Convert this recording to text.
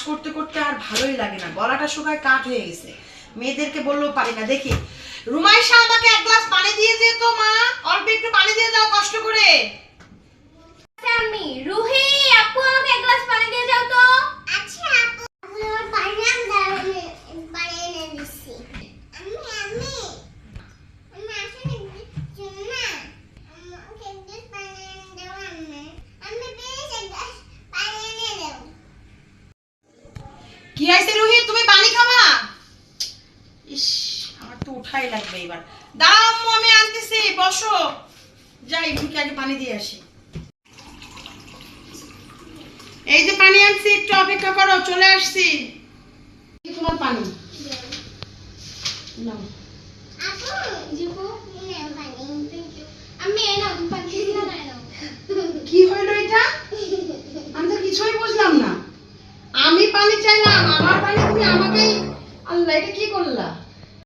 করতে করতে আর ভালোই লাগে না, গলাটা শুকায় কাঠ হয়ে গেছে। মেয়েদেরকে বললেও পারি না। দেখি রুমাইশা আমাকে এক গ্লাস পানি দিয়ে দে তো মা, অল্প একটু পানি দিয়ে দাও কষ্ট করে। আমি রুহি, আপু আমাকে এক গ্লাস পানি দিয়ে যাও তো। আচ্ছা আপু, আমার পানি আমি পানি এনে দিচ্ছি। আমি আসলে দিচ্ছি না, আমাকে এক গ্লাস পানি এনে দাও। আমি প্লিজ এক গ্লাস পানি এনে দাও। কি হয়েছে রুহি, তুমি পানি খাবা? ইস, আমার তো উঠাই লাগবে এবার। দাঁড়াও আম্মু, আমি আনতেছি, বসো। যাই রুহিকে আগে পানি দিয়ে আসি। এই যে পানি আনছি, একটু অপেক্ষা করো, চলে আসছি। তোমার পানি নাও। আপু, জিবু নিয়ে পানি। আমি এই নাও, পানি দিয়ে না নাও। কি হইলো এটা? আমি তো কিছুই বুঝলাম না। আমি পানি চাইলাম, আমার পানি তুমি আমাকেই। আল্লাহ, এটা কি করলা?